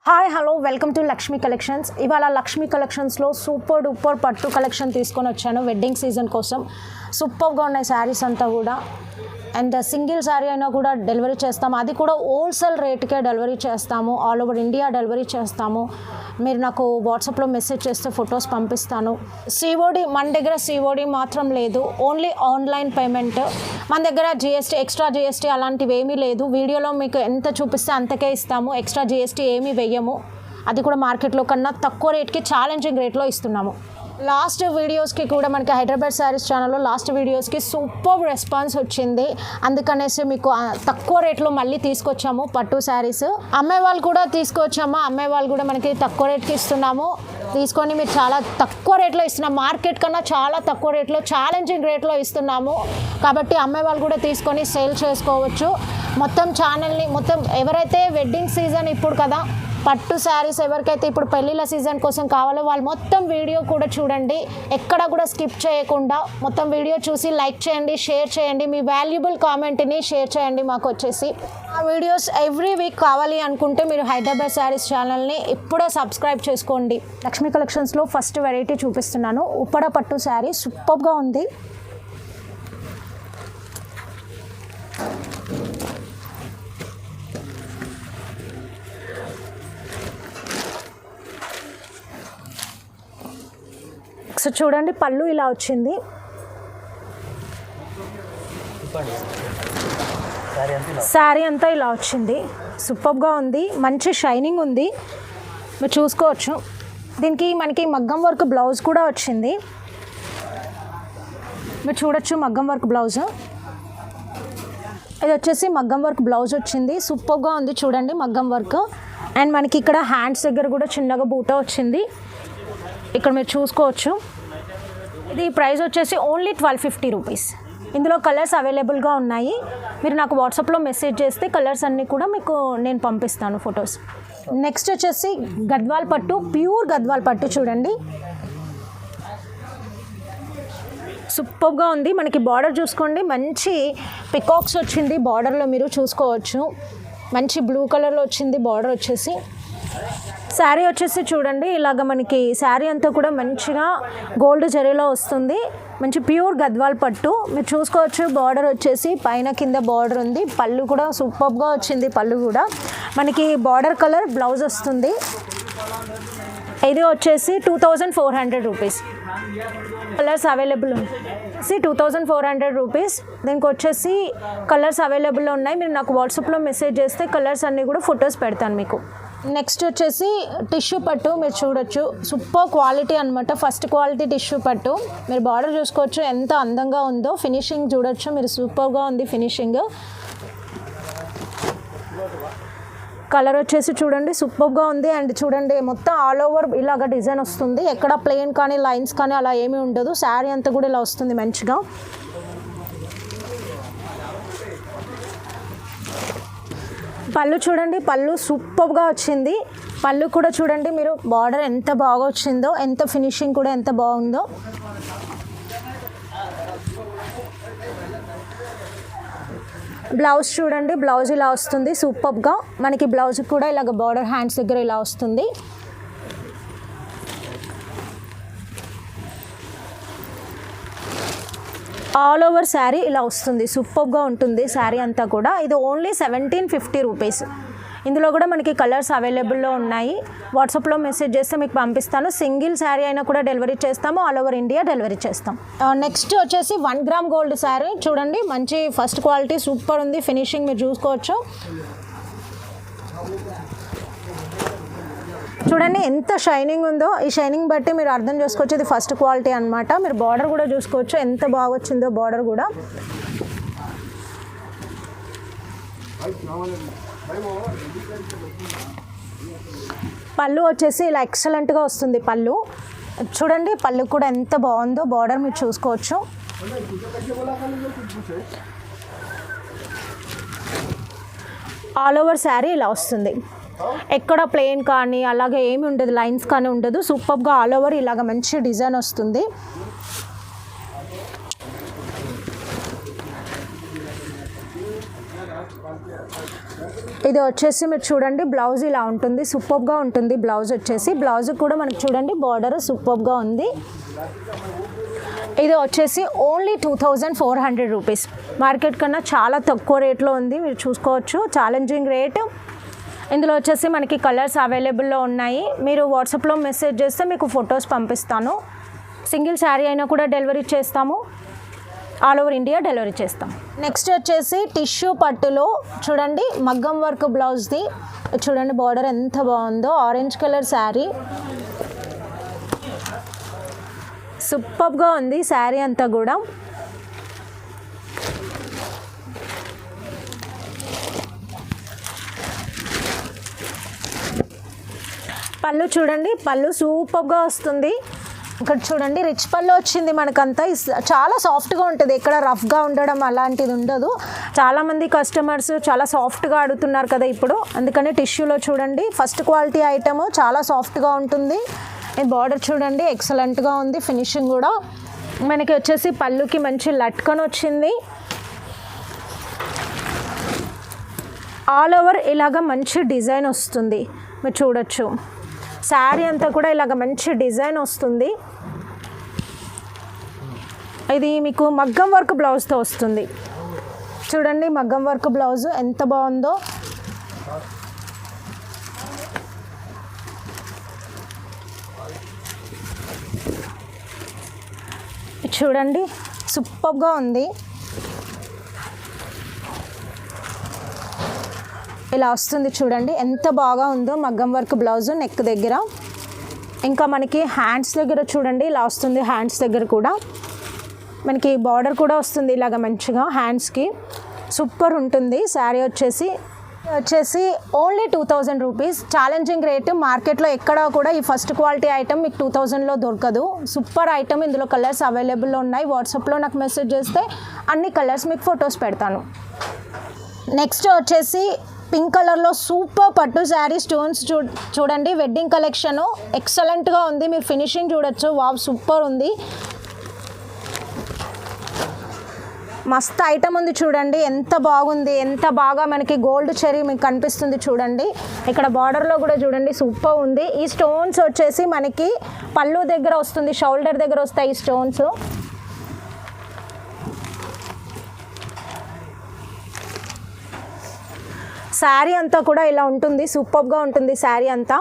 Hi hello welcome to Lakshmi collections. ఇవాళ లక్ష్మీ కలెక్షన్స్లో super duper పట్టు కలెక్షన్ తీసుకొని వచ్చాను వెడ్డింగ్ సీజన్ కోసం. సూపర్గా ఉన్నాయి శారీస్ అంతా కూడా. అండ్ సింగిల్ శారీ అయినా కూడా డెలివరీ చేస్తాము, అది కూడా హోల్సేల్ రేట్కే డెలివరీ చేస్తాము. ఆల్ ఓవర్ ఇండియా డెలివరీ చేస్తాము. మీరు నాకు వాట్సాప్లో మెసేజ్ చేస్తే ఫొటోస్ పంపిస్తాను. సిఓడి మన దగ్గర సిఓడి మాత్రం లేదు, ఓన్లీ ఆన్లైన్ పేమెంట్. మన దగ్గర జిఎస్టీ ఎక్స్ట్రా జిఎస్టీ అలాంటివి ఏమీ లేదు. వీడియోలో మీకు ఎంత చూపిస్తే అంతకే ఇస్తాము, ఎక్స్ట్రా జిఎస్టీ ఏమీ వెయ్యము. అది కూడా మార్కెట్లో కన్నా తక్కువ రేట్కి ఛాలెంజింగ్ రేట్లో ఇస్తున్నాము. లాస్ట్ వీడియోస్కి కూడా మనకి హైదరాబాద్ శారీస్ ఛానల్లో లాస్ట్ వీడియోస్కి సూపర్ రెస్పాన్స్ వచ్చింది. అందుకనేసి మీకు తక్కువ రేట్లో మళ్ళీ తీసుకొచ్చాము పట్టు శారీస్. అమ్మే వాళ్ళు కూడా తీసుకొచ్చాము, అమ్మే వాళ్ళు కూడా మనకి తక్కువ రేట్కి ఇస్తున్నాము. తీసుకొని మీరు చాలా తక్కువ రేట్లో ఇస్తున్నాము, మార్కెట్ కన్నా చాలా తక్కువ రేట్లో ఛాలెంజింగ్ రేట్లో ఇస్తున్నాము. కాబట్టి అమ్మే వాళ్ళు కూడా తీసుకొని సేల్ చేసుకోవచ్చు. మొత్తం ఛానల్ని మొత్తం ఎవరైతే వెడ్డింగ్ సీజన్ ఇప్పుడు కదా, పట్టు శారీస్ ఎవరికైతే ఇప్పుడు పెళ్ళిళ్ళ సీజన్ కోసం కావాలో వాళ్ళు మొత్తం వీడియో కూడా చూడండి, ఎక్కడ కూడా స్కిప్ చేయకుండా మొత్తం వీడియో చూసి లైక్ చేయండి, షేర్ చేయండి, మీ వాల్యుబుల్ కామెంట్ని షేర్ చేయండి. మాకు వచ్చేసి ఆ వీడియోస్ ఎవ్రీ వీక్ కావాలి అనుకుంటే మీరు హైదరాబాద్ శారీస్ ఛానల్ని ఇప్పుడే సబ్స్క్రైబ్ చేసుకోండి. లక్ష్మీ కలెక్షన్స్లో ఫస్ట్ వెరైటీ చూపిస్తున్నాను. ఉప్పడ పట్టు శారీ సూపర్గా ఉంది. సో చూడండి, పళ్ళు ఇలా వచ్చింది. శారీ అంతా ఇలా వచ్చింది. సూపర్గా ఉంది, మంచి షైనింగ్ ఉంది, మీరు చూసుకోవచ్చు. దీనికి మనకి మగ్గం వర్క్ బ్లౌజ్ కూడా వచ్చింది, మీరు చూడొచ్చు. మగ్గం వర్క్ బ్లౌజ్ ఇది వచ్చేసి మగ్గం వర్క్ బ్లౌజ్ వచ్చింది. సూపర్గా ఉంది చూడండి మగ్గం వర్క్. అండ్ మనకి ఇక్కడ హ్యాండ్స్ దగ్గర కూడా చిన్నగా బూట వచ్చింది, ఇక్కడ మీరు చూసుకోవచ్చు. ఇది ప్రైస్ వచ్చేసి ఓన్లీ 1250 రూపీస్. ఇందులో కలర్స్ అవైలబుల్గా ఉన్నాయి. మీరు నాకు వాట్సాప్లో మెసేజ్ చేస్తే కలర్స్ అన్నీ కూడా మీకు నేను పంపిస్తాను ఫొటోస్. నెక్స్ట్ వచ్చేసి గద్వాల్ పట్టు, ప్యూర్ గద్వాల్ పట్టు చూడండి. సూపర్గా ఉంది. మనకి బార్డర్ చూసుకోండి, మంచి పికాక్స్ వచ్చింది బార్డర్లో, మీరు చూసుకోవచ్చు. మంచి బ్లూ కలర్లో వచ్చింది బార్డర్ వచ్చేసి. శారీ వచ్చేసి చూడండి, ఇలాగ మనకి శారీ అంతా కూడా మంచిగా గోల్డ్ జరీలో వస్తుంది. మంచి ప్యూర్ గద్వాల్ పట్టు, మీరు చూసుకోవచ్చు. బార్డర్ వచ్చేసి పైన కింద బార్డర్ ఉంది. పళ్ళు కూడా సూపర్గా వచ్చింది. పళ్ళు కూడా మనకి బార్డర్ కలర్ బ్లౌజ్ వస్తుంది. ఇది వచ్చేసి 2400 రూపీస్. కలర్స్ అవైలబుల్ ఉంది 2400 రూపీస్. దీనికి వచ్చేసి కలర్స్ అవైలబుల్లో ఉన్నాయి. మీరు నాకు వాట్సాప్లో మెసేజ్ చేస్తే కలర్స్ అన్నీ కూడా ఫొటోస్ పెడతాను మీకు. నెక్స్ట్ వచ్చేసి టిష్యూ పట్టు, మీరు చూడొచ్చు. సూపర్ క్వాలిటీ అనమాట, ఫస్ట్ క్వాలిటీ టిష్యూ పట్టు. మీరు బార్డర్ చూసుకోవచ్చు ఎంత అందంగా ఉందో. ఫినిషింగ్ చూడొచ్చు మీరు, సూపర్గా ఉంది ఫినిషింగ్. కలర్ వచ్చేసి చూడండి సూపర్గా ఉంది. అండ్ చూడండి మొత్తం ఆల్ ఓవర్ ఇలాగ డిజైన్ వస్తుంది, ఎక్కడ ప్లెయిన్ కానీ లైన్స్ కానీ అలా ఏమీ ఉండదు. శారీ అంతా కూడా ఇలా వస్తుంది మంచిగా. పళ్ళు చూడండి, పళ్ళు సూపర్గా వచ్చింది. పళ్ళు కూడా చూడండి మీరు, బార్డర్ ఎంత బాగా వచ్చిందో, ఎంత ఫినిషింగ్ కూడా ఎంత బాగుందో. బ్లౌజ్ చూడండి, బ్లౌజ్ ఇలా వస్తుంది సూపర్గా. మనకి బ్లౌజ్ కూడా ఇలాగ బార్డర్ హ్యాండ్స్ దగ్గర ఇలా వస్తుంది. ఆల్ ఓవర్ శారీ ఇలా వస్తుంది, సూపర్గా ఉంటుంది శారీ అంతా కూడా. ఇది ఓన్లీ 1750 రూపీస్. ఇందులో కూడా మనకి కలర్స్ అవైలబుల్లో ఉన్నాయి. వాట్సాప్లో మెసేజ్ చేస్తే మీకు పంపిస్తాను. సింగిల్ శారీ అయినా కూడా డెలివరీ చేస్తాము, ఆల్ ఓవర్ ఇండియా డెలివరీ చేస్తాం. నెక్స్ట్ వచ్చేసి 1 గ్రామ్ గోల్డ్ శారీ చూడండి, మంచి ఫస్ట్ క్వాలిటీ సూపర్ ఉంది. ఫినిషింగ్ మీరు చూసుకోవచ్చు. చూడండి ఎంత షైనింగ్ ఉందో. ఈ షైనింగ్ బట్టి మీరు అర్థం చేసుకోవచ్చు ఇది ఫస్ట్ క్వాలిటీ అనమాట. మీరు బార్డర్ కూడా చూసుకోవచ్చు ఎంత బాగా వచ్చిందో బార్డర్ కూడా. పళ్ళు వచ్చేసి ఇలా ఎక్సలెంట్గా వస్తుంది పళ్ళు. చూడండి పళ్ళు కూడా ఎంత బాగుందో, బార్డర్ మీరు చూసుకోవచ్చు. ఆల్ ఓవర్ శారీ ఇలా వస్తుంది, ఎక్కడ ప్లెయిన్ కానీ అలాగే ఏమి ఉండదు, లైన్స్ కానీ ఉండదు. సూపర్గా ఆల్ ఓవర్ ఇలాగ మంచి డిజైన్ వస్తుంది. ఇది వచ్చేసి మీరు చూడండి బ్లౌజ్ ఇలా ఉంటుంది, సూపర్గా ఉంటుంది బ్లౌజ్ వచ్చేసి. బ్లౌజ్ కూడా మనకు చూడండి బార్డర్ సూపర్గా ఉంది. ఇది వచ్చేసి ఓన్లీ 2400 రూపీస్. మార్కెట్ కన్నా చాలా తక్కువ రేట్లో ఉంది, మీరు చూసుకోవచ్చు. Challenging rate. ఇందులో వచ్చేసి మనకి కలర్స్ అవైలబుల్లో ఉన్నాయి. మీరు వాట్సాప్లో మెసేజ్ చేస్తే మీకు ఫొటోస్ పంపిస్తాను. సింగిల్ శారీ అయినా కూడా డెలివరీ చేస్తాము, ఆల్ ఓవర్ ఇండియా డెలివరీ చేస్తాం. నెక్స్ట్ వచ్చేసి టిష్యూ పట్టులో చూడండి మగ్గం వర్క్ బ్లౌజ్ది. చూడండి బార్డర్ ఎంత బాగుందో, ఆరెంజ్ కలర్ శారీ. సూపర్గా ఉంది శారీ అంతా కూడా. పళ్ళు చూడండి, పళ్ళు సూపర్గా వస్తుంది. ఇక్కడ చూడండి రిచ్ పళ్ళు వచ్చింది మనకంతా. చాలా సాఫ్ట్గా ఉంటుంది, ఎక్కడ రఫ్గా ఉండడం అలాంటిది ఉండదు. చాలామంది కస్టమర్స్ చాలా సాఫ్ట్గా అడుగుతున్నారు కదా ఇప్పుడు, అందుకని టిష్యూలో చూడండి ఫస్ట్ క్వాలిటీ ఐటమ్ చాలా సాఫ్ట్గా ఉంటుంది. బార్డర్ చూడండి ఎక్సలెంట్గా ఉంది, ఫినిషింగ్ కూడా. మనకి వచ్చేసి పళ్ళుకి మంచి లట్కన్ వచ్చింది. ఆల్ ఓవర్ ఇలాగ మంచి డిజైన్ వస్తుంది, మీరు చూడొచ్చు. శారీ అంతా కూడా ఇలాగ మంచి డిజైన్ వస్తుంది. ఇది మీకు మగ్గం వర్క్ బ్లౌజ్తో వస్తుంది. చూడండి మగ్గం వర్క్ బ్లౌజ్ ఎంత బాగుందో. చూడండి సూపర్గా ఉంది. ఇలా వస్తుంది చూడండి ఎంత బాగా ఉందో మగ్గం వర్క్ బ్లౌజ్ నెక్ దగ్గర. ఇంకా మనకి హ్యాండ్స్ దగ్గర చూడండి ఇలా వస్తుంది. హ్యాండ్స్ దగ్గర కూడా మనకి బార్డర్ కూడా వస్తుంది ఇలాగ మంచిగా హ్యాండ్స్కి. సూపర్ ఉంటుంది శారీ వచ్చేసి ఓన్లీ 2000 రూపీస్. Challenging rate. మార్కెట్లో ఎక్కడా కూడా ఈ ఫస్ట్ క్వాలిటీ ఐటమ్ మీకు 2000లో దొరకదు. Super item. ఇందులో కలర్స్ అవైలబుల్లో ఉన్నాయి. వాట్సాప్లో నాకు మెసేజ్ చేస్తే అన్ని కలర్స్ మీకు ఫొటోస్ పెడతాను. నెక్స్ట్ వచ్చేసి పింక్ కలర్లో సూపర్ పట్టు శారీ స్టోన్స్ చూడండి. వెడ్డింగ్ కలెక్షను ఎక్సలెంట్గా ఉంది, మీరు ఫినిషింగ్ చూడొచ్చు. వావ్ సూపర్ ఉంది, మస్త్ ఐటమ్ ఉంది చూడండి. ఎంత బాగుంది, ఎంత బాగా మనకి గోల్డ్ చెరీ మీకు కనిపిస్తుంది చూడండి. ఇక్కడ బార్డర్లో కూడా చూడండి సూపర్ ఉంది. ఈ స్టోన్స్ వచ్చేసి మనకి పళ్ళు దగ్గర వస్తుంది, షోల్డర్ దగ్గర వస్తాయి ఈ స్టోన్స్. శారీ అంతా కూడా ఇలా ఉంటుంది, సూపర్గా ఉంటుంది శారీ అంతా.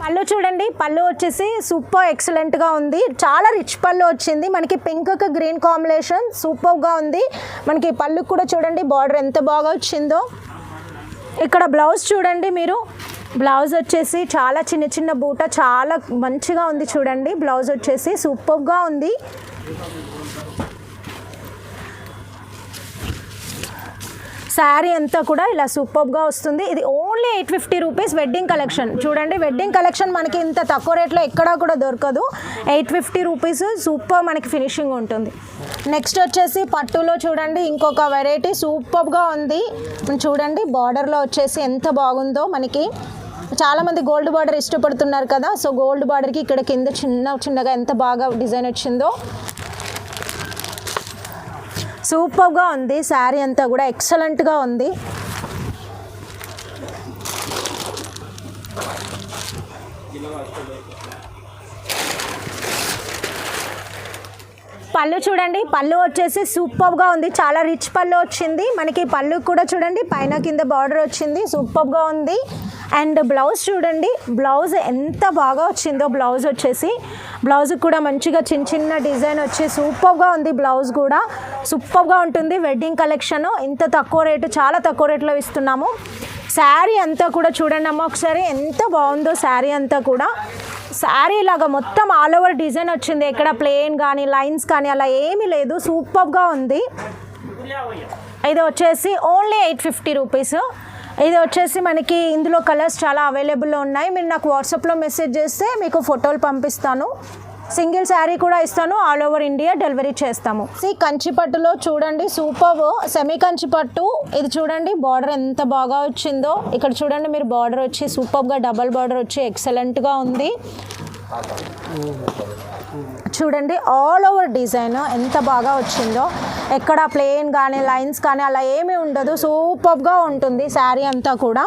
పళ్ళు చూడండి, పళ్ళు వచ్చేసి సూపర్ ఎక్సలెంట్గా ఉంది. చాలా రిచ్ పళ్ళు వచ్చింది మనకి. పింక్కి గ్రీన్ కాంబినేషన్ సూపర్గా ఉంది. మనకి పళ్ళు కూడా చూడండి బార్డర్ ఎంత బాగా వచ్చిందో. ఇక్కడ బ్లౌజ్ చూడండి మీరు. బ్లౌజ్ వచ్చేసి చాలా చిన్న చిన్న బూట, చాలా మంచిగా ఉంది చూడండి. బ్లౌజ్ వచ్చేసి సూపర్గా ఉంది. శారీ అంతా కూడా ఇలా సూపర్గా వస్తుంది. ఇది ఓన్లీ 850 రూపీస్ వెడ్డింగ్ కలెక్షన్. చూడండి వెడ్డింగ్ కలెక్షన్ మనకి ఇంత తక్కువ రేట్లో ఎక్కడా కూడా దొరకదు. 850 రూపీస్ సూపర్ మనకి ఫినిషింగ్ ఉంటుంది. నెక్స్ట్ వచ్చేసి పట్టులో చూడండి ఇంకొక వెరైటీ సూపర్గా ఉంది. చూడండి బార్డర్లో వచ్చేసి ఎంత బాగుందో మనకి. చాలామంది గోల్డ్ బార్డర్ ఇష్టపడుతున్నారు కదా, సో గోల్డ్ బార్డర్కి ఇక్కడ కింద చిన్నగా ఎంత బాగా డిజైన్ వచ్చిందో. సూపర్గా ఉంది శారీ అంతా కూడా, ఎక్సలెంట్గా ఉంది. పళ్ళు చూడండి, పళ్ళు వచ్చేసి సూపర్గా ఉంది. చాలా రిచ్ పళ్ళు వచ్చింది మనకి. పళ్ళు కూడా చూడండి పైన కింద బార్డర్ వచ్చింది, సూపర్గా ఉంది. అండ్ బ్లౌజ్ చూడండి, బ్లౌజ్ ఎంత బాగా వచ్చిందో. బ్లౌజ్ వచ్చేసి బ్లౌజ్ కూడా మంచిగా చిన్న చిన్న డిజైన్ వచ్చి సూపర్గా ఉంది. బ్లౌజ్ కూడా సూపర్గా ఉంటుంది. వెడ్డింగ్ కలెక్షన్ ఇంత తక్కువ రేటు, చాలా తక్కువ రేట్లో ఇస్తున్నాము. శారీ అంతా కూడా చూడండి అమ్మ ఒకసారి ఎంత బాగుందో శారీ అంతా కూడా. శారీ లాగా మొత్తం ఆల్ ఓవర్ డిజైన్ వచ్చింది, ఎక్కడ ప్లెయిన్ కానీ లైన్స్ కానీ అలా ఏమీ లేదు. సూపర్గా ఉంది. ఇది వచ్చేసి ఓన్లీ 850 రూపీస్. ఇది వచ్చేసి మనకి ఇందులో కలర్స్ చాలా అవైలబుల్లో ఉన్నాయి. మీరు నాకు వాట్సాప్లో మెసేజ్ చేస్తే మీకు ఫోటోలు పంపిస్తాను. సింగిల్ శారీ కూడా ఇస్తాను, ఆల్ ఓవర్ ఇండియా డెలివరీ చేస్తాము. కంచిపట్టులో చూడండి సూపర్ సెమీ కంచిపట్టు. ఇది చూడండి బార్డర్ ఎంత బాగా వచ్చిందో. ఇక్కడ చూడండి మీరు బార్డర్ వచ్చి సూపర్గా డబల్ బార్డర్ వచ్చి ఎక్సలెంట్గా ఉంది. చూడండి ఆల్ ఓవర్ డిజైన్ ఎంత బాగా వచ్చిందో, ఎక్కడ ప్లెయిన్ కానీ లైన్స్ కానీ అలా ఏమీ ఉండదు, సూపర్గా ఉంటుంది శారీ అంతా కూడా.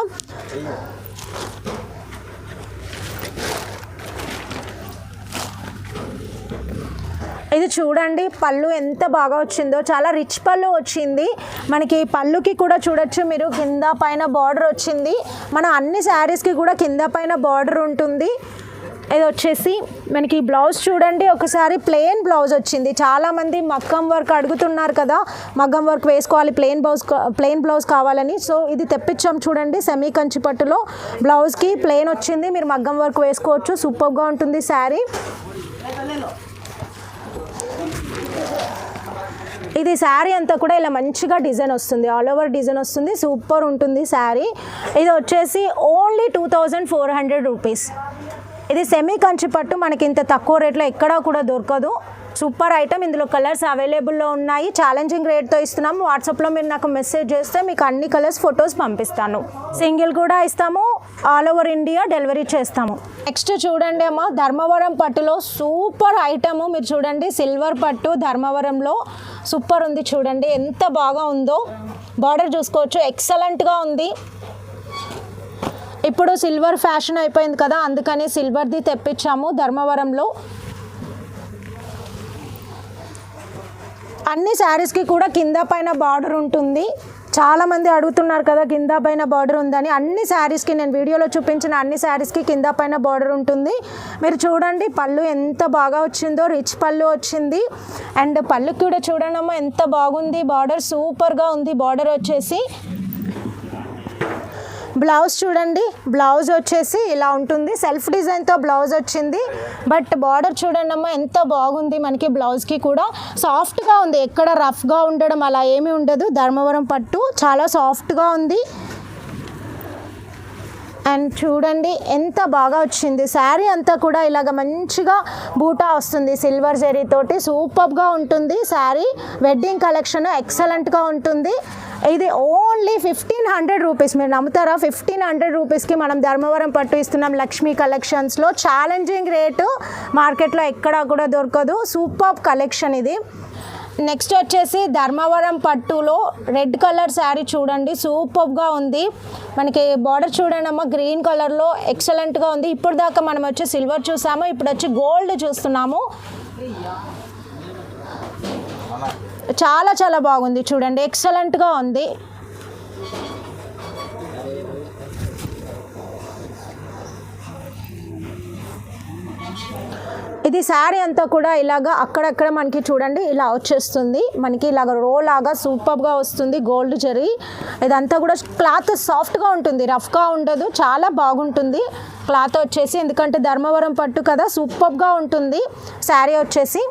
ఇది చూడండి పళ్ళు ఎంత బాగా వచ్చిందో, చాలా రిచ్ పళ్ళు వచ్చింది మనకి. పళ్ళుకి కూడా చూడొచ్చు మీరు, కింద పైన బార్డర్ వచ్చింది. మన అన్ని శారీస్కి కూడా కింద పైన బార్డర్ ఉంటుంది. ఇది వచ్చేసి మనకి బ్లౌజ్ చూడండి, ఒకసారి ప్లెయిన్ బ్లౌజ్ వచ్చింది. చాలామంది మగ్గం వర్క్ అడుగుతున్నారు కదా, మగ్గం వర్క్ వేసుకోవాలి, ప్లెయిన్ బ్లౌజ్ కావాలని. సో ఇది తెప్పించాం చూడండి, సెమీ కంచి పట్టులో బ్లౌజ్కి ప్లెయిన్ వచ్చింది. మీరు మగ్గం వర్క్ వేసుకోవచ్చు, సూపర్గా ఉంటుంది శారీ. ఇది శారీ అంతా కూడా ఇలా మంచిగా డిజైన్ వస్తుంది, ఆల్ ఓవర్ డిజైన్ వస్తుంది, సూపర్ ఉంటుంది శారీ. ఇది వచ్చేసి ఓన్లీ 2400 రూపీస్. ఇది సెమీ కంచి పట్టు, మనకి ఇంత తక్కువ రేట్లో ఎక్కడా కూడా దొరకదు. Super item. ఇందులో కలర్స్ అవైలబుల్లో ఉన్నాయి. ఛాలెంజింగ్ రేట్తో ఇస్తున్నాము. వాట్సాప్లో మీరు నాకు మెసేజ్ చేస్తే మీకు అన్ని కలర్స్ ఫొటోస్ పంపిస్తాను. సింగిల్ కూడా ఇస్తాము, ఆల్ ఓవర్ ఇండియా డెలివరీ చేస్తాము. నెక్స్ట్ చూడండి అమ్మ, ధర్మవరం పట్టులో సూపర్ ఐటమ్. మీరు చూడండి, సిల్వర్ పట్టు ధర్మవరంలో సూపర్ ఉంది. చూడండి ఎంత బాగా ఉందో, బార్డర్ చూసుకోవచ్చు, ఎక్సలెంట్గా ఉంది. ఇప్పుడు సిల్వర్ ఫ్యాషన్ అయిపోయింది కదా, అందుకని సిల్వర్ది తెప్పించాము ధర్మవరంలో. అన్ని శారీస్కి కూడా కింద పైన బార్డర్ ఉంటుంది. చాలామంది అడుగుతున్నారు కదా కింద పైన బార్డర్ ఉందని. అన్ని శారీస్కి, నేను వీడియోలో చూపించిన అన్ని శారీస్కి కింద పైన బార్డర్ ఉంటుంది. మీరు చూడండి పళ్ళు ఎంత బాగా వచ్చిందో, రిచ్ పళ్ళు వచ్చింది. అండ్ పళ్ళుకి కూడా చూడండి అమ్మ ఎంత బాగుంది, బార్డర్ సూపర్గా ఉంది. బార్డర్ వచ్చేసి బ్లౌజ్ చూడండి, బ్లౌజ్ వచ్చేసి ఇలా ఉంటుంది, సెల్ఫ్ డిజైన్తో బ్లౌజ్ వచ్చింది. బట్ బార్డర్ చూడండి అమ్మ ఎంత బాగుంది. మనకి బ్లౌజ్కి కూడా సాఫ్ట్గా ఉంది, ఎక్కడ రఫ్గా ఉండడం అలా ఏమీ ఉండదు. ధర్మవరం పట్టు చాలా సాఫ్ట్గా ఉంది. అండ్ చూడండి ఎంత బాగా వచ్చింది శారీ అంతా కూడా, ఇలాగ మంచిగా బూటా వస్తుంది సిల్వర్ జరీతోటి, సూపర్గా ఉంటుంది శారీ. వెడ్డింగ్ కలెక్షన్ ఎక్సలెంట్గా ఉంటుంది. ఇది ఓన్లీ 1500 రూపీస్. మీరు నమ్ముతారా, 1500 రూపీస్కి మనం ధర్మవరం పట్టు ఇస్తున్నాం లక్ష్మీ కలెక్షన్స్లో. ఛాలెంజింగ్ రేటు, మార్కెట్లో ఎక్కడా కూడా దొరకదు. సూపర్ కలెక్షన్ ఇది. నెక్స్ట్ వచ్చేసి ధర్మవరం పట్టులో రెడ్ కలర్ శారీ చూడండి, సూపర్గా ఉంది. మనకి బార్డర్ చూడండి అమ్మ, గ్రీన్ కలర్లో ఎక్సలెంట్గా ఉంది. ఇప్పుడు దాకా మనం వచ్చి సిల్వర్ చూసాము, ఇప్పుడు వచ్చి గోల్డ్ చూస్తున్నాము. చాలా చాలా బాగుంది చూడండి, ఎక్సలెంట్గా ఉంది. ఇది శారీ అంతా కూడా ఇలాగా అక్కడక్కడ మనకి చూడండి ఇలా వచ్చేస్తుంది, మనకి ఇలాగ రో లాగా సూపర్గా వస్తుంది గోల్డ్ జరీ. ఇదంతా కూడా క్లాత్ సాఫ్ట్గా ఉంటుంది, రఫ్గా ఉండదు, చాలా బాగుంటుంది క్లాత్ వచ్చేసి. ఎందుకంటే ధర్మవరం పట్టు కదా, సూపర్గా ఉంటుంది శారీ వచ్చేసి.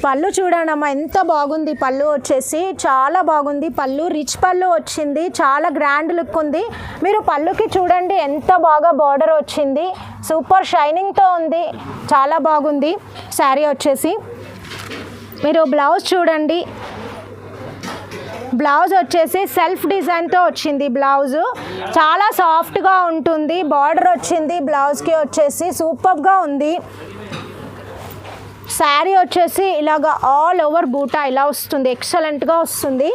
పళ్ళు చూడండి అమ్మ ఎంత బాగుంది, పళ్ళు వచ్చేసి చాలా బాగుంది. పళ్ళు రిచ్ పళ్ళు వచ్చింది, చాలా గ్రాండ్ లుక్ ఉంది. మీరు పళ్ళుకి చూడండి ఎంత బాగా బార్డర్ వచ్చింది, సూపర్ షైనింగ్తో ఉంది, చాలా బాగుంది శారీ వచ్చేసి. మీరు బ్లౌజ్ చూడండి, బ్లౌజ్ వచ్చేసి సెల్ఫ్ డిజైన్తో వచ్చింది. బ్లౌజు చాలా సాఫ్ట్గా ఉంటుంది, బార్డర్ వచ్చింది బ్లౌజ్కి వచ్చేసి, సూపర్గా ఉంది. శారీ వచ్చేసి ఇలాగ ఆల్ ఓవర్ బూటా ఇలా వస్తుంది, ఎక్సలెంట్గా వస్తుంది,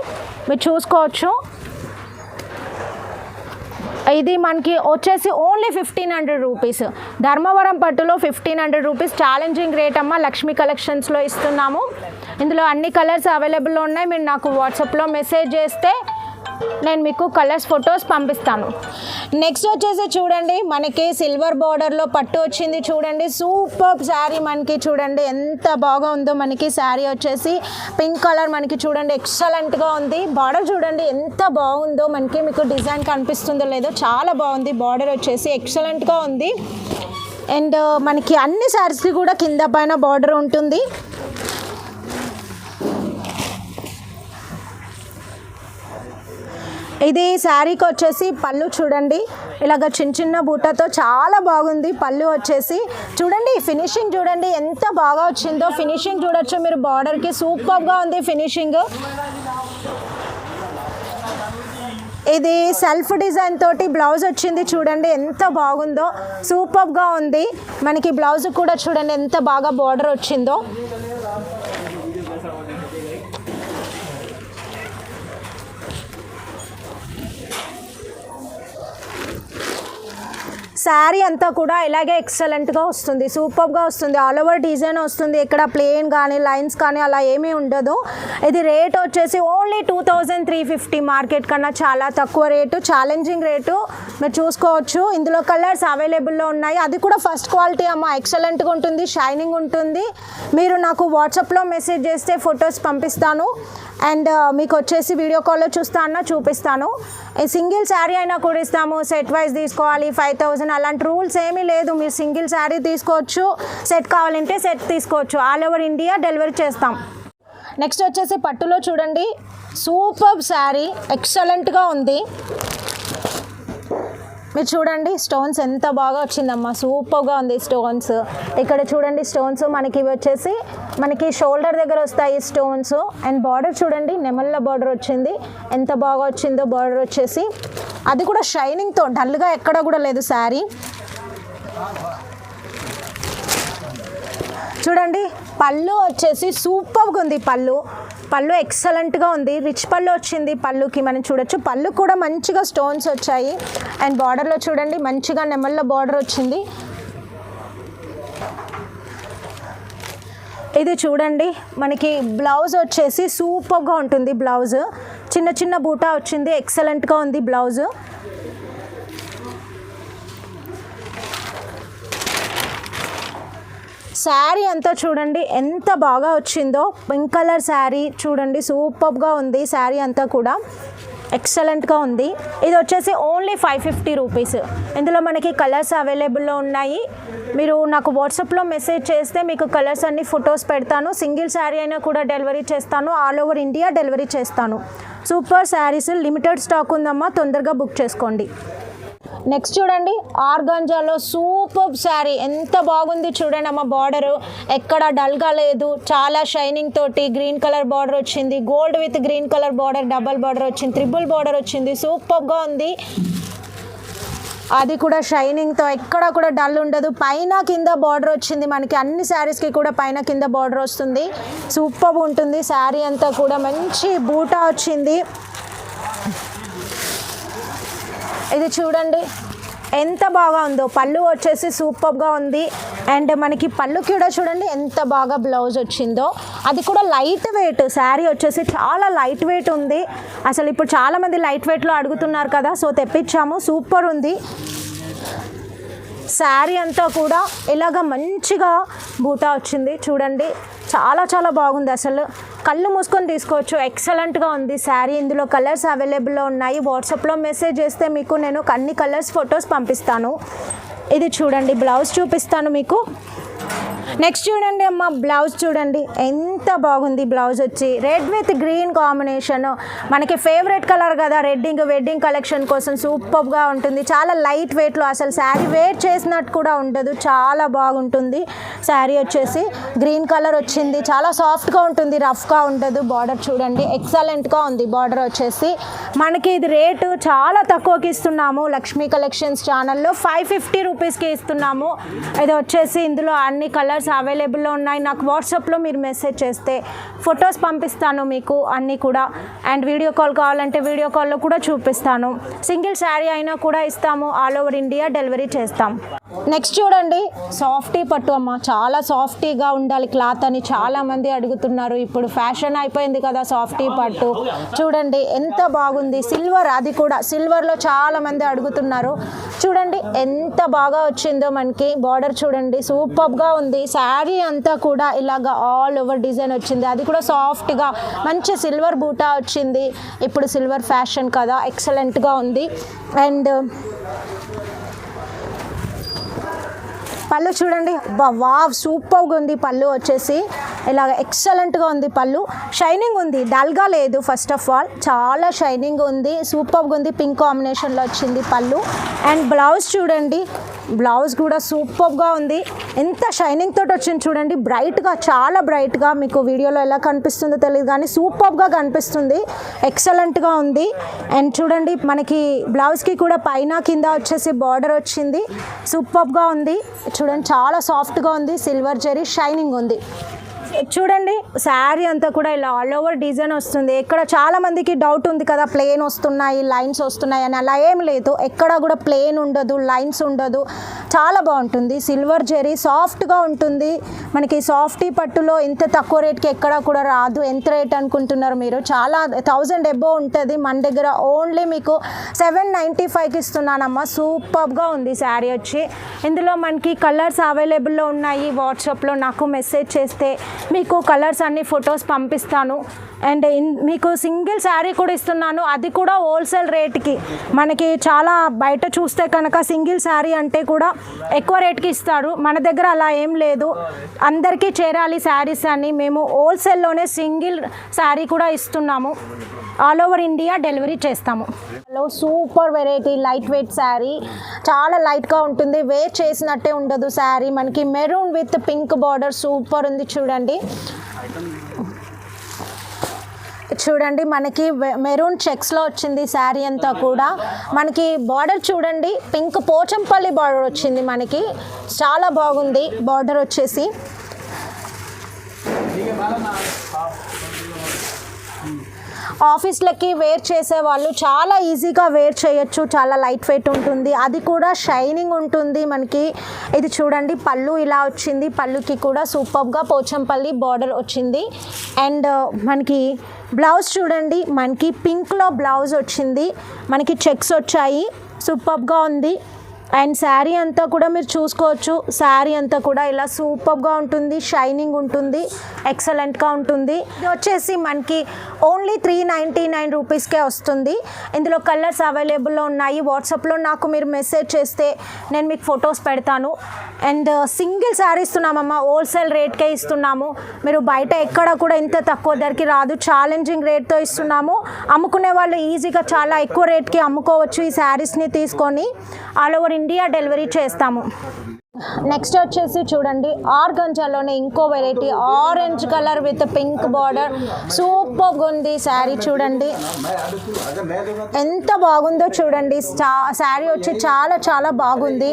మీరు చూసుకోవచ్చు. ఇది మనకి వచ్చేసి ఓన్లీ 1500 రూపీస్. ధర్మవరం పట్టులో 1500 రూపీస్ ఛాలెంజింగ్ రేట్ అమ్మ, లక్ష్మీ కలెక్షన్స్లో ఇస్తున్నాము. ఇందులో అన్ని కలర్స్ అవైలబుల్లో ఉన్నాయి. మీరు నాకు వాట్సాప్లో మెసేజ్ చేస్తే నేను మీకు కలర్స్ ఫొటోస్ పంపిస్తాను. నెక్స్ట్ వచ్చేసి చూడండి, మనకి సిల్వర్ బార్డర్లో పట్టు వచ్చింది చూడండి, సూపర్ శారీ. మనకి చూడండి ఎంత బాగా ఉందో, మనకి శారీ వచ్చేసి పింక్ కలర్, మనకి చూడండి ఎక్సలెంట్గా ఉంది. బార్డర్ చూడండి ఎంత బాగుందో, మనకి మీకు డిజైన్ కనిపిస్తుందో లేదో, చాలా బాగుంది బార్డర్ వచ్చేసి, ఎక్సలెంట్గా ఉంది. అండ్ మనకి అన్ని శారీస్కి కూడా కింద పైన బార్డర్ ఉంటుంది. ఇది శారీకి వచ్చేసి పళ్ళు చూడండి, ఇలాగ చిన్న చిన్న బూటతో చాలా బాగుంది పళ్ళు వచ్చేసి. చూడండి ఫినిషింగ్ చూడండి ఎంత బాగా వచ్చిందో, ఫినిషింగ్ చూడొచ్చు మీరు, బార్డర్కి సూపర్గా ఉంది ఫినిషింగ్. ఇది సెల్ఫ్ డిజైన్ తోటి బ్లౌజ్ వచ్చింది చూడండి ఎంత బాగుందో, సూపర్గా ఉంది. మనకి బ్లౌజ్ కూడా చూడండి ఎంత బాగా బార్డర్ వచ్చిందో. శారీ అంతా కూడా ఇలాగే ఎక్సలెంట్గా వస్తుంది, సూపర్గా వస్తుంది. ఆల్ ఓవర్ డిజైన్ వస్తుంది, ఇక్కడ ప్లెయిన్ కానీ లైన్స్ కానీ అలా ఏమీ ఉండదు. ఇది రేట్ వచ్చేసి ఓన్లీ 2350. మార్కెట్ కన్నా చాలా తక్కువ రేటు, ఛాలెంజింగ్ రేటు. మీరు చూసుకోవచ్చు ఇందులో కలర్స్ అవైలబుల్లో ఉన్నాయి. అది కూడా ఫస్ట్ క్వాలిటీ అమ్మ, ఎక్సలెంట్గా ఉంటుంది, షైనింగ్ ఉంటుంది. మీరు నాకు వాట్సాప్లో మెసేజ్ చేస్తే ఫొటోస్ పంపిస్తాను. అండ్ మీకు వచ్చేసి వీడియో కాల్లో చూపిస్తాను. సింగిల్ శారీ అయినా కూడా ఇస్తాము, సెట్ వైజ్ తీసుకోవాలి 5000 అలాంటి రూల్స్ ఏమీ లేదు. మీరు సింగిల్ శారీ తీసుకోవచ్చు, సెట్ కావాలంటే సెట్ తీసుకోవచ్చు. ఆల్ ఓవర్ ఇండియా డెలివరీ చేస్తాం. నెక్స్ట్ వచ్చేసి పట్టులో చూడండి సూపర్ శారీ, ఎక్సలెంట్గా ఉంది. మీరు చూడండి స్టోన్స్ ఎంత బాగా వచ్చిందమ్మా, సూపర్గా ఉంది స్టోన్స్. ఇక్కడ చూడండి స్టోన్స్ మనకి ఇవి వచ్చేసి మనకి షోల్డర్ దగ్గర వస్తాయి స్టోన్స్. అండ్ బార్డర్ చూడండి నెమళ్ళ బార్డర్ వచ్చింది, ఎంత బాగా వచ్చిందో బార్డర్ వచ్చేసి. అది కూడా షైనింగ్తో, డల్గా ఎక్కడ కూడా లేదు శారీ. చూడండి పళ్ళు వచ్చేసి సూపర్గా ఉంది. పళ్ళు ఎక్సలెంట్గా ఉంది, రిచ్ పళ్ళు వచ్చింది పళ్ళుకి. మనం చూడొచ్చు పళ్ళు కూడా మంచిగా స్టోన్స్ వచ్చాయి. అండ్ బార్డర్లో చూడండి మంచిగా నెమళ్ళ బార్డర్ వచ్చింది. ఇది చూడండి మనకి బ్లౌజ్ వచ్చేసి సూపర్గా ఉంటుంది. బ్లౌజ్ చిన్న చిన్న బూటా వచ్చింది, ఎక్సలెంట్గా ఉంది బ్లౌజ్. శారీ అంతా చూడండి ఎంత బాగా వచ్చిందో, పింక్ కలర్ శారీ చూడండి సూపర్గా ఉంది. శారీ అంతా కూడా ఎక్సలెంట్గా ఉంది. ఇది వచ్చేసి ఓన్లీ 550 రూపీస్. ఇందులో మనకి కలర్స్ అవైలబుల్లో ఉన్నాయి. మీరు నాకు వాట్సాప్లో మెసేజ్ చేస్తే మీకు కలర్స్ అన్ని ఫొటోస్ పెడతాను. సింగిల్ శారీ అయినా కూడా డెలివరీ చేస్తాను, ఆల్ ఓవర్ ఇండియా డెలివరీ చేస్తాను. సూపర్ శారీస్ లిమిటెడ్ స్టాక్ ఉందమ్మా, తొందరగా బుక్ చేసుకోండి. నెక్స్ట్ చూడండి ఆర్గాంజాలో సూపర్ శారీ, ఎంత బాగుంది చూడండి అమ్మ. బార్డరు ఎక్కడ డల్గా లేదు, చాలా షైనింగ్ తోటి గ్రీన్ కలర్ బార్డర్ వచ్చింది. Gold with green colour border, double border వచ్చింది, ట్రిపుల్ బార్డర్ వచ్చింది, సూపర్గా ఉంది. అది కూడా షైనింగ్తో, ఎక్కడ కూడా డల్ ఉండదు. పైన కింద బార్డర్ వచ్చింది మనకి, అన్ని శారీస్కి కూడా పైన కింద బార్డర్ వస్తుంది. సూపర్ ఉంటుంది శారీ అంతా కూడా. మంచి బూటా వచ్చింది. ఇది చూడండి ఎంత బాగా ఉందో. పళ్ళు వచ్చేసి సూపర్గా ఉంది. అండ్ మనకి పళ్ళుకి కూడా చూడండి ఎంత బాగా బ్లౌజ్ వచ్చిందో. అది కూడా లైట్ వెయిట్ శారీ వచ్చేసి చాలా లైట్ వెయిట్ ఉంది. అసలు ఇప్పుడు చాలామంది లైట్ వెయిట్లో అడుగుతున్నారు కదా, సో తెప్పించాము. సూపర్ ఉంది శారీ అంతా కూడా. ఇలాగ మంచిగా బూటా వచ్చింది చూడండి, చాలా చాలా బాగుంది. అసలు కళ్ళు మూసుకొని తీసుకోవచ్చు, ఎక్సలెంట్గా ఉంది శారీ. ఇందులో కలర్స్ అవైలబుల్లో ఉన్నాయి. వాట్సాప్లో మెసేజ్ చేస్తే మీకు నేను అన్ని కలర్స్ ఫొటోస్ పంపిస్తాను. ఇది చూడండి బ్లౌజ్ చూపిస్తాను మీకు. నెక్స్ట్ చూడండి అమ్మ బ్లౌజ్ చూడండి ఎంత బాగుంది. బ్లౌజ్ వచ్చి రెడ్ విత్ గ్రీన్ కాంబినేషన్, మనకి ఫేవరెట్ కలర్ కదా, వెడ్డింగ్ కలెక్షన్ కోసం సూపర్గా ఉంటుంది. చాలా లైట్ వెయిట్లో, అసలు శారీ వెయిట్ చేసినట్టు కూడా ఉండదు, చాలా బాగుంటుంది. శారీ వచ్చేసి గ్రీన్ కలర్ వచ్చింది, చాలా సాఫ్ట్గా ఉంటుంది, రఫ్గా ఉండదు. బార్డర్ చూడండి ఎక్సలెంట్గా ఉంది. బార్డర్ వచ్చేసి మనకి ఇది రేటు చాలా తక్కువకి ఇస్తున్నాము. లక్ష్మీ కలెక్షన్స్ ఛానల్లో 550 రూపీస్కి ఇస్తున్నాము. ఇది వచ్చేసి ఇందులో అన్ని కలర్స్ అవైలబుల్లో ఉన్నాయి. నాకు వాట్సాప్లో మీరు మెసేజ్ చేస్తే ఫొటోస్ పంపిస్తాను మీకు అన్నీ కూడా. అండ్ వీడియో కాల్ కావాలంటే వీడియో కాల్లో కూడా చూపిస్తాను. సింగిల్ శారీ అయినా కూడా ఇస్తాము, ఆల్ ఓవర్ ఇండియా డెలివరీ చేస్తాం. నెక్స్ట్ చూడండి సాఫ్టీ పట్టు అమ్మ, చాలా సాఫ్టీగా ఉండాలి క్లాత్ అని చాలామంది అడుగుతున్నారు. ఇప్పుడు ఫ్యాషన్ అయిపోయింది కదా సాఫ్టీ పట్టు. చూడండి ఎంత బాగుంది. సిల్వర్, అది కూడా సిల్వర్లో చాలామంది అడుగుతున్నారు. చూడండి ఎంత బాగా వచ్చిందో మనకి. బార్డర్ చూడండి సూపర్గా ఉంది. శారీ అంతా కూడా ఇలాగా ఆల్ ఓవర్ డిజైన్ వచ్చింది. అది కూడా సాఫ్ట్గా మంచి సిల్వర్ బూటా వచ్చింది. ఇప్పుడు సిల్వర్ ఫ్యాషన్ కదా, ఎక్సలెంట్గా ఉంది. అండ్ పళ్ళు చూడండి, వావ్ సూపర్గా ఉంది. పళ్ళు వచ్చేసి ఇలాగ ఎక్సలెంట్గా ఉంది. పళ్ళు షైనింగ్ ఉంది, డల్గా లేదు. ఫస్ట్ ఆఫ్ ఆల్ చాలా షైనింగ్ ఉంది, సూపర్గా ఉంది. పింక్ కాంబినేషన్లో వచ్చింది పళ్ళు. అండ్ బ్లౌజ్ చూడండి, బ్లౌజ్ కూడా సూపర్గా ఉంది. ఎంత షైనింగ్ తోటి వచ్చింది చూడండి, బ్రైట్గా, చాలా బ్రైట్గా. మీకు వీడియోలో ఎలా కనిపిస్తుందో తెలియదు కానీ సూపర్గా కనిపిస్తుంది, ఎక్సలెంట్గా ఉంది. అండ్ చూడండి మనకి బ్లౌజ్కి కూడా పైన కింద వచ్చేసి బార్డర్ వచ్చింది, సూపర్గా ఉంది. చూడండి చాలా సాఫ్ట్గా ఉంది, సిల్వర్ జరీ షైనింగ్ ఉంది. చూడండి శారీ అంతా కూడా ఇలా ఆల్ ఓవర్ డిజైన్ వస్తుంది. ఎక్కడ చాలా మందికి డౌట్ ఉంది కదా, ప్లెయిన్ వస్తున్నాయి, లైన్స్ వస్తున్నాయి అని. అలా ఏం లేదు, ఎక్కడ కూడా ప్లెయిన్ ఉండదు, లైన్స్ ఉండదు, చాలా బాగుంటుంది. సిల్వర్ జరీ సాఫ్ట్గా ఉంటుంది. మనకి సాఫ్టీ పట్టులో ఇంత తక్కువ రేట్కి ఎక్కడ కూడా రాదు. ఎంత రేట్ అనుకుంటున్నారు మీరు? చాలా 1000 ఎబో ఉంటుంది. మన దగ్గర ఓన్లీ మీకు 795కి ఇస్తున్నానమ్మా. సూపర్గా ఉంది శారీ వచ్చి. ఇందులో మనకి కలర్స్ అవైలబుల్లో ఉన్నాయి. వాట్సాప్లో నాకు మెసేజ్ చేస్తే మీకు కలర్స్ అన్ని ఫొటోస్ పంపిస్తాను. అండ్ మీకు సింగిల్ శారీ కూడా ఇస్తున్నాను, అది కూడా హోల్సేల్ రేట్కి. మనకి చాలా బయట చూస్తే కనుక సింగిల్ శారీ అంటే కూడా ఎక్కువ రేట్కి ఇస్తారు. మన దగ్గర అలా ఏం లేదు, అందరికీ చేరాలి శారీస్ అని మేము హోల్సేల్లోనే సింగిల్ శారీ కూడా ఇస్తున్నాము. ఆల్ ఓవర్ ఇండియా డెలివరీ చేస్తాము. Hello, super variety light weight sari, చాలా లైట్గా ఉంటుంది, వేర్ చేసినట్టే ఉండదు శారీ. మనకి maroon with pink border super ఉంది. చూడండి మనకి మెరూన్ చెక్స్లో వచ్చింది శారీ అంతా కూడా. మనకి బార్డర్ చూడండి, పింక్ పోచంపల్లి బార్డర్ వచ్చింది మనకి, చాలా బాగుంది బార్డర్ వచ్చేసి. ఆఫీస్లకి వేర్ చేసే వాళ్ళు చాలా ఈజీగా వేర్ చేయొచ్చు, చాలా లైట్ వెయిట్ ఉంటుంది, అది కూడా షైనింగ్ ఉంటుంది మనకి. ఇది చూడండి పళ్ళు ఇలా వచ్చింది, పళ్ళుకి కూడా సూపర్గా పోచంపల్లి బార్డర్ వచ్చింది. అండ్ మనకి బ్లౌజ్ చూడండి, మనకి పింక్లో బ్లౌజ్ వచ్చింది, మనకి చెక్స్ వచ్చాయి, సూపర్గా ఉంది. అండ్ శారీ అంతా కూడా మీరు చూసుకోవచ్చు, శారీ అంతా కూడా ఇలా సూపర్గా ఉంటుంది, షైనింగ్ ఉంటుంది, ఎక్సలెంట్గా ఉంటుంది. ఇది వచ్చేసి మనకి ఓన్లీ 399 రూపీస్కే వస్తుంది. ఇందులో కలర్స్ అవైలబుల్లో ఉన్నాయి. వాట్సాప్లో నాకు మీరు మెసేజ్ చేస్తే నేను మీకు ఫొటోస్ పెడతాను. అండ్ సింగిల్ శారీ ఇస్తున్నామమ్మా, హోల్సేల్ రేట్కే ఇస్తున్నాము. మీరు బయట ఎక్కడ కూడా ఇంత తక్కువ ధరకి రాదు, ఛాలెంజింగ్ రేట్తో ఇస్తున్నాము. అమ్ముకునే వాళ్ళు ఈజీగా చాలా ఎక్కువ రేట్కి అమ్ముకోవచ్చు ఈ శారీస్ని తీసుకొని. ఆల్ ఓవర్ ఇండియా డెలివరీ చేస్తాము. నెక్స్ట్ వచ్చేసి చూడండి ఆర్గంజాలోనే ఇంకో variety, orange colour with pink border, సూపర్గా ఉంది శారీ. చూడండి ఎంత బాగుందో చూడండి, శారీ వచ్చి చాలా చాలా బాగుంది.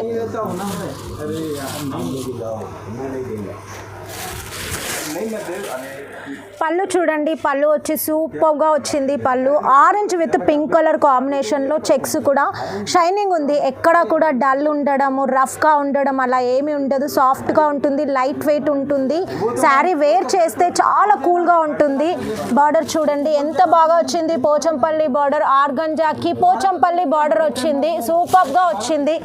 పళ్ళు చూడండి, పళ్ళు వచ్చి సూపర్గా వచ్చింది. పళ్ళు ఆరెంజ్ విత్ పింక్ కలర్ కాంబినేషన్లో, చెక్స్ కూడా షైనింగ్ ఉంది, ఎక్కడ కూడా డల్ ఉండడము, రఫ్గా ఉండడం అలా ఏమీ ఉండదు, సాఫ్ట్గా ఉంటుంది, లైట్ వెయిట్ ఉంటుంది. శారీ వేర్ చేస్తే చాలా కూల్గా ఉంటుంది. బార్డర్ చూడండి ఎంత బాగా వచ్చింది, పోచంపల్లి బార్డర్, ఆర్గంజాకి పోచంపల్లి బార్డర్ వచ్చింది, సూపర్గా వచ్చింది.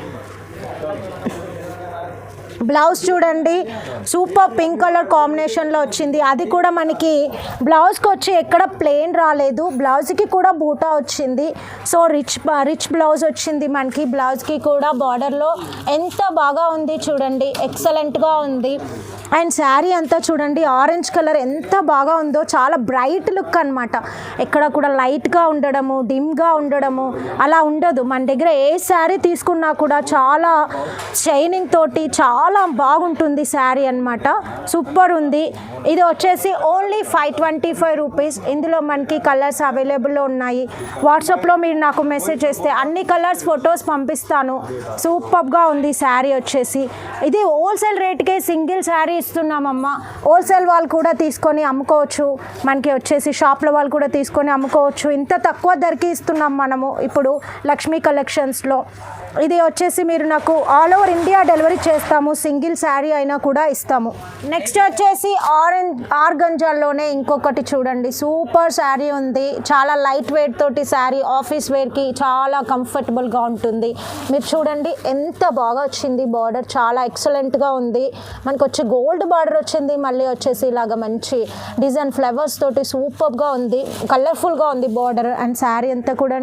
బ్లౌజ్ చూడండి సూపర్ పింక్ కలర్ కాంబినేషన్లో వచ్చింది, అది కూడా మనకి బ్లౌజ్కి వచ్చి ఎక్కడ ప్లెయిన్ రాలేదు, బ్లౌజ్కి కూడా బూటా వచ్చింది. సో రిచ్ బ్లౌజ్ వచ్చింది మనకి, బ్లౌజ్కి కూడా బార్డర్లో ఎంత బాగా ఉంది చూడండి, ఎక్సలెంట్గా ఉంది. అండ్ శారీ అంతా చూడండి ఆరెంజ్ కలర్ ఎంత బాగా ఉందో, చాలా బ్రైట్ లుక్ అనమాట. ఎక్కడ కూడా లైట్గా ఉండడము, డిమ్గా ఉండడము అలా ఉండదు. మన దగ్గర ఏ శారీ తీసుకున్నా కూడా చాలా షైనింగ్ తోటి చాలా బాగుంటుంది శారీ అనమాట, సూపర్ ఉంది. ఇది వచ్చేసి ఓన్లీ 525 రూపీస్. ఇందులో మనకి కలర్స్ అవైలబుల్లో ఉన్నాయి. వాట్సాప్లో మీరు నాకు మెసేజ్ చేస్తే అన్ని కలర్స్ ఫొటోస్ పంపిస్తాను. సూపర్గా ఉంది శారీ వచ్చేసి. ఇది హోల్సేల్ రేట్కే సింగిల్ శారీ ఇస్తున్నామమ్మా. హోల్సేల్ వాళ్ళు కూడా తీసుకొని అమ్ముకోవచ్చు, మనకి వచ్చేసి షాప్లో వాళ్ళు కూడా తీసుకొని అమ్ముకోవచ్చు. ఇంత తక్కువ ధరకి ఇస్తున్నాం మనము ఇప్పుడు లక్ష్మీ కలెక్షన్స్లో. ఇది వచ్చేసి మీరు నాకు ఆల్ ఓవర్ ఇండియా డెలివరీ చేస్తాము, సింగిల్ శారీ అయినా కూడా ఇస్తాము. నెక్స్ట్ వచ్చేసి ఆర్గంజాల్లోనే ఇంకొకటి చూడండి, సూపర్ శారీ ఉంది, చాలా లైట్ వెయిట్ తోటి శారీ, ఆఫీస్ వేర్కి చాలా కంఫర్టబుల్గా ఉంటుంది. మీరు చూడండి ఎంత బాగా వచ్చింది బార్డర్, చాలా ఎక్సలెంట్గా ఉంది. మనకు వచ్చి గోల్డ్ బార్డర్ వచ్చింది, మళ్ళీ వచ్చేసి ఇలాగ మంచి డిజైన్ ఫ్లవర్స్ తోటి సూపర్గా ఉంది, కలర్ఫుల్గా ఉంది బార్డర్. అండ్ శారీ అంతా కూడా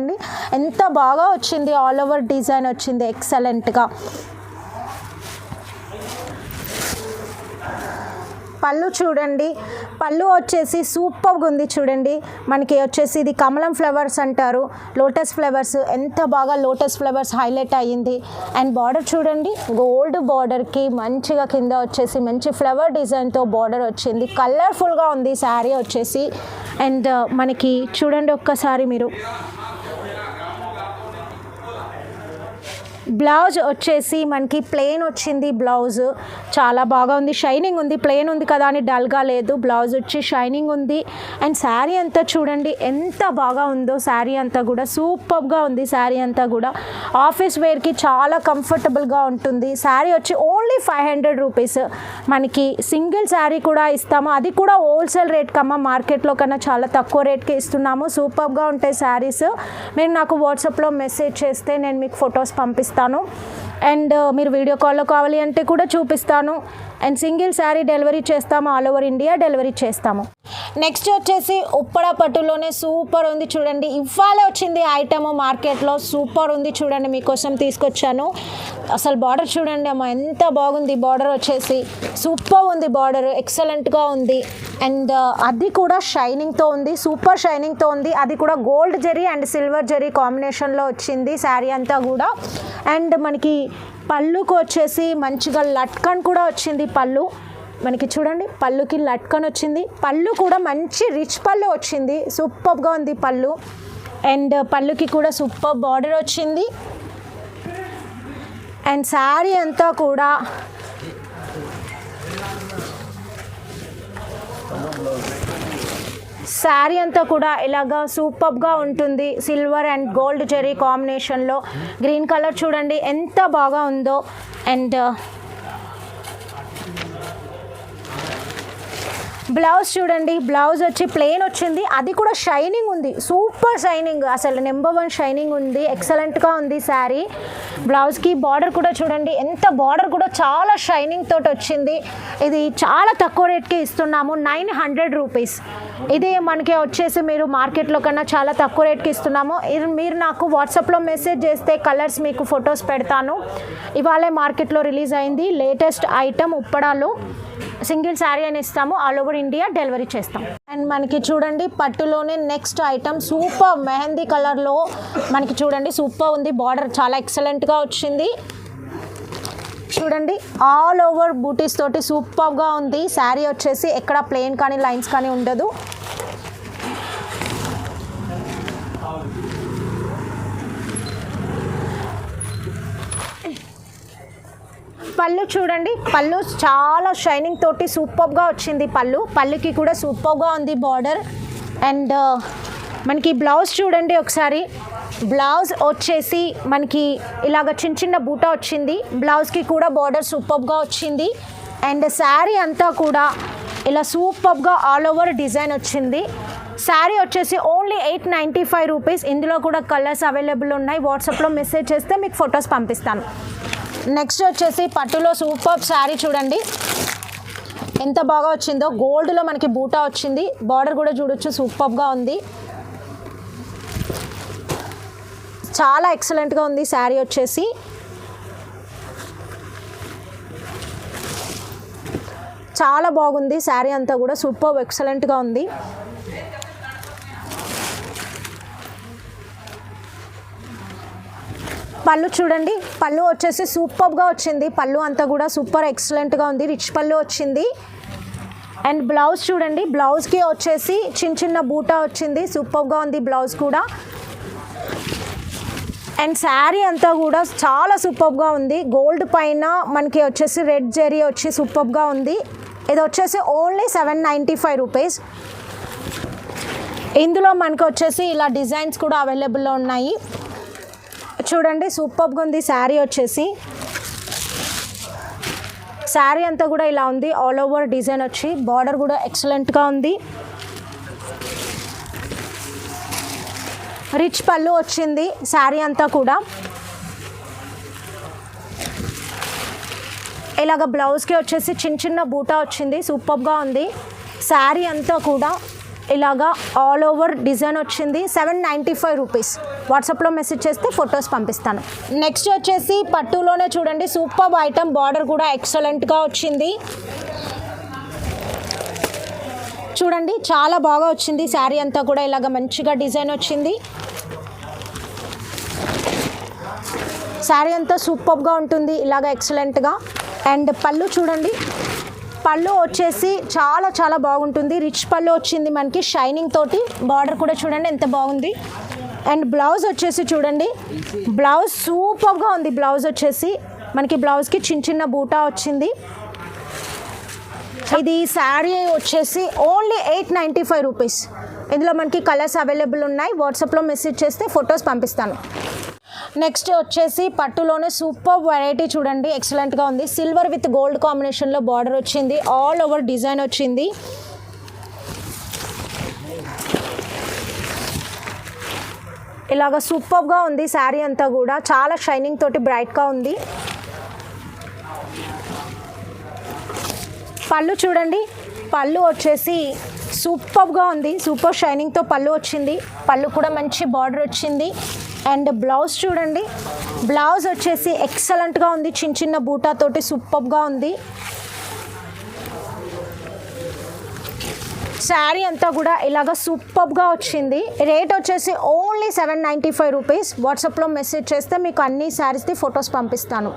ఎంత బాగా వచ్చింది, ఆల్ ఓవర్ డిజైన్ వచ్చింది ఎక్సలెంట్గా. పళ్ళు చూడండి, పళ్ళు వచ్చేసి సూపర్గా ఉంది చూడండి. మనకి వచ్చేసి ఇది కమలం ఫ్లవర్స్ అంటారు, లోటస్ ఫ్లవర్స్, ఎంత బాగా లోటస్ ఫ్లవర్స్ హైలైట్ అయ్యింది. అండ్ బార్డర్ చూడండి, గోల్డ్ బార్డర్కి మంచిగా కింద వచ్చేసి మంచి ఫ్లవర్ డిజైన్తో బార్డర్ వచ్చింది. కలర్ఫుల్గా ఉంది శారీ వచ్చేసి. అండ్ మనకి చూడండి ఒక్కసారి మీరు, బ్లౌజ్ వచ్చేసి మనకి ప్లెయిన్ వచ్చింది. బ్లౌజ్ చాలా బాగా ఉంది, షైనింగ్ ఉంది. ప్లెయిన్ ఉంది కదా అని డల్గా లేదు, బ్లౌజ్ వచ్చి షైనింగ్ ఉంది. అండ్ శారీ అంతా చూడండి ఎంత బాగా ఉందో, శారీ అంతా కూడా సూపర్గా ఉంది. శారీ అంతా కూడా ఆఫీస్ వేర్కి చాలా కంఫర్టబుల్గా ఉంటుంది. శారీ వచ్చి ఓన్లీ 500 రూపీస్. మనకి సింగిల్ శారీ కూడా ఇస్తాము, అది కూడా హోల్సేల్ రేట్ కమ్మా, మార్కెట్లో కన్నా చాలా తక్కువ రేట్కి ఇస్తున్నాము. సూపర్గా ఉంటాయి శారీస్. మీరు నాకు వాట్సాప్లో మెసేజ్ చేస్తే నేను మీకు ఫొటోస్ పంపిస్తాను. అండ్ మీరు వీడియో కాల్లో కావాలి అంటే కూడా చూపిస్తాను. అండ్ సింగిల్ శారీ డెలివరీ చేస్తాము, ఆల్ ఓవర్ ఇండియా డెలివరీ చేస్తాము. నెక్స్ట్ వచ్చేసి ఉప్పడ పట్టులోనే సూపర్ ఉంది చూడండి. ఇవాళ వచ్చింది ఐటమ్ మార్కెట్లో, సూపర్ ఉంది చూడండి, మీకోసం తీసుకొచ్చాను. అసలు బార్డర్ చూడండి అమ్మ, ఎంత బాగుంది బార్డర్ వచ్చేసి, సూపర్ ఉంది బార్డర్, ఎక్సలెంట్గా ఉంది. అండ్ అది కూడా షైనింగ్తో ఉంది, సూపర్ షైనింగ్తో ఉంది. అది కూడా gold zari and silver zari కాంబినేషన్లో వచ్చింది శారీ అంతా కూడా. అండ్ మనకి పళ్ళుకు వచ్చేసి మంచిగా లట్కన్ కూడా వచ్చింది. పళ్ళు మనకి చూడండి, పళ్ళుకి లట్కన్ వచ్చింది. పళ్ళు కూడా మంచి రిచ్ పళ్ళు వచ్చింది, సూపర్గా ఉంది పళ్ళు. అండ్ పళ్ళుకి కూడా సూపర్ బార్డర్ వచ్చింది. అండ్ శారీ అంతా కూడా శారీ అంతా కూడా ఇలాగా సూపర్గా ఉంటుంది. సిల్వర్ అండ్ గోల్డ్ జెరీ కాంబినేషన్లో గ్రీన్ కలర్ చూడండి ఎంత బాగా ఉందో. అండ్ బ్లౌజ్ చూడండి, బ్లౌజ్ వచ్చి ప్లెయిన్ వచ్చింది, అది కూడా షైనింగ్ ఉంది, సూపర్ షైనింగ్, అసలు నెంబర్ 1 షైనింగ్ ఉంది, ఎక్సలెంట్గా ఉంది శారీ. బ్లౌజ్కి బార్డర్ కూడా చూడండి, ఎంత బార్డర్ కూడా చాలా షైనింగ్ తోటి వచ్చింది. ఇది చాలా తక్కువ రేట్కి ఇస్తున్నాము, 900 రూపీస్. ఇది మనకి వచ్చేసి మీరు మార్కెట్లో కన్నా చాలా తక్కువ రేట్కి ఇస్తున్నాము. ఇది మీరు నాకు వాట్సాప్లో మెసేజ్ చేస్తే కలర్స్ మీకు ఫొటోస్ పెడతాను. ఇవాళే మార్కెట్లో రిలీజ్ అయింది లేటెస్ట్ ఐటమ్ ఉప్పడాలు. సింగిల్ శారీ అని ఇస్తాము, ఆల్ ఓవర్ ఇండియా డెలివరీ చేస్తాం. అండ్ మనకి చూడండి పట్టులోనే నెక్స్ట్ ఐటమ్ సూపర్ మెహందీ కలర్లో మనకి చూడండి సూపర్ ఉంది. బార్డర్ చాలా ఎక్సలెంట్గా వచ్చింది చూడండి, ఆల్ ఓవర్ బూటీస్ తోటి సూపర్గా ఉంది. శారీ వచ్చేసి ఎక్కడ ప్లెయిన్ కానీ లైన్స్ కానీ ఉండదు. పళ్ళు చూడండి, పళ్ళు చాలా షైనింగ్ తోటి సూపర్గా వచ్చింది. పళ్ళుకి కూడా సూపర్గా ఉంది బార్డర్. అండ్ మనకి బ్లౌజ్ చూడండి ఒకసారి, బ్లౌజ్ వచ్చేసి మనకి ఇలాగ చిన్న చిన్న బూటా వచ్చింది. బ్లౌజ్కి కూడా బార్డర్ సూపర్గా వచ్చింది. అండ్ శారీ అంతా కూడా ఇలా సూపర్గా ఆల్ ఓవర్ డిజైన్ వచ్చింది. శారీ వచ్చేసి ఓన్లీ 895 రూపీస్. ఇందులో కూడా కలర్స్ అవైలబుల్ ఉన్నాయి. వాట్సాప్లో మెసేజ్ చేస్తే మీకు ఫొటోస్ పంపిస్తాను. నెక్స్ట్ వచ్చేసి పట్టులో సూపర్ శారీ చూడండి ఎంత బాగా వచ్చిందో. గోల్డ్లో మనకి బూటా వచ్చింది, బార్డర్ కూడా చూడొచ్చు సూపర్గా ఉంది, చాలా ఎక్సలెంట్గా ఉంది శారీ వచ్చేసి. చాలా బాగుంది శారీ అంతా కూడా సూపర్ ఎక్సలెంట్గా ఉంది. పళ్ళు చూడండి, పళ్ళు వచ్చేసి సూపర్గా వచ్చింది. పళ్ళు అంతా కూడా సూపర్ ఎక్సలెంట్గా ఉంది, రిచ్ పళ్ళు వచ్చింది. అండ్ బ్లౌజ్ చూడండి, బ్లౌజ్కి వచ్చేసి చిన్న చిన్న బూటా వచ్చింది, సూపర్గా ఉంది బ్లౌజ్ కూడా. అండ్ శారీ అంతా కూడా చాలా సూపర్గా ఉంది. గోల్డ్ పైన మనకి వచ్చేసి రెడ్ జెరీ వచ్చి సూపర్గా ఉంది. ఇది వచ్చేసి ఓన్లీ 795 రూపీస్. ఇందులో మనకు వచ్చేసి ఇలా డిజైన్స్ కూడా అవైలబుల్లో ఉన్నాయి చూడండి, సూపర్గా ఉంది శారీ వచ్చేసి. శారీ అంతా కూడా ఇలా ఉంది, ఆల్ ఓవర్ డిజైన్ వచ్చి బార్డర్ కూడా ఎక్సలెంట్గా ఉంది. రిచ్ పళ్ళు వచ్చింది శారీ అంతా కూడా. ఇలాగ బ్లౌజ్కి వచ్చేసి చిన్న చిన్న బూటా వచ్చింది, సూపర్గా ఉంది. శారీ అంతా కూడా ఇలాగా ఆల్ ఓవర్ డిజైన్ వచ్చింది, 795 రూపీస్. వాట్సాప్లో మెసేజ్ చేస్తే ఫొటోస్ పంపిస్తాను. నెక్స్ట్ వచ్చేసి పట్టులోనే చూడండి సూపర్ ఐటమ్, బార్డర్ కూడా ఎక్సలెంట్గా వచ్చింది. చూడండి చాలా బాగా వచ్చింది శారీ అంతా కూడా ఇలాగ మంచిగా డిజైన్ వచ్చింది. శారీ అంతా సూపర్గా ఉంటుంది ఇలాగ ఎక్సలెంట్గా. అండ్ పళ్ళు చూడండి, పళ్ళు వచ్చేసి చాలా చాలా బాగుంటుంది. రిచ్ పళ్ళు వచ్చింది మనకి షైనింగ్ తోటి. బార్డర్ కూడా చూడండి ఎంత బాగుంది. అండ్ బ్లౌజ్ వచ్చేసి చూడండి, బ్లౌజ్ సూపర్గా ఉంది. బ్లౌజ్ వచ్చేసి మనకి బ్లౌజ్కి చిన్న చిన్న బూటా వచ్చింది. ఇది శారీ వచ్చేసి ఓన్లీ 895 రూపీస్. ఇందులో మనకి కలర్స్ అవైలబుల్ ఉన్నాయి. వాట్సాప్లో మెసేజ్ చేస్తే ఫొటోస్ పంపిస్తాను. నెక్స్ట్ వచ్చేసి పట్టులోనే సూపర్ వెరైటీ చూడండి, ఎక్సలెంట్గా ఉంది. సిల్వర్ విత్ గోల్డ్ కాంబినేషన్లో బార్డర్ వచ్చింది, ఆల్ ఓవర్ డిజైన్ వచ్చింది. ఇలాగ సూపర్గా ఉంది శారీ అంతా కూడా, చాలా షైనింగ్ తోటి బ్రైట్గా ఉంది. పళ్ళు చూడండి, పళ్ళు వచ్చేసి సూపర్గా ఉంది, సూపర్ షైనింగ్తో పళ్ళు వచ్చింది. పళ్ళు కూడా మంచి బార్డర్ వచ్చింది. అండ్ బ్లౌజ్ చూడండి, బ్లౌజ్ వచ్చేసి ఎక్సలెంట్గా ఉంది, చిన్న చిన్న బూటాతోటి సూపర్గా ఉంది. శారీ అంతా కూడా ఇలాగ సూపర్గా వచ్చింది. రేట్ వచ్చేసి ఓన్లీ 795 రూపీస్. వాట్సాప్లో మెసేజ్ చేస్తే మీకు అన్ని శారీస్ది ఫొటోస్ పంపిస్తాను.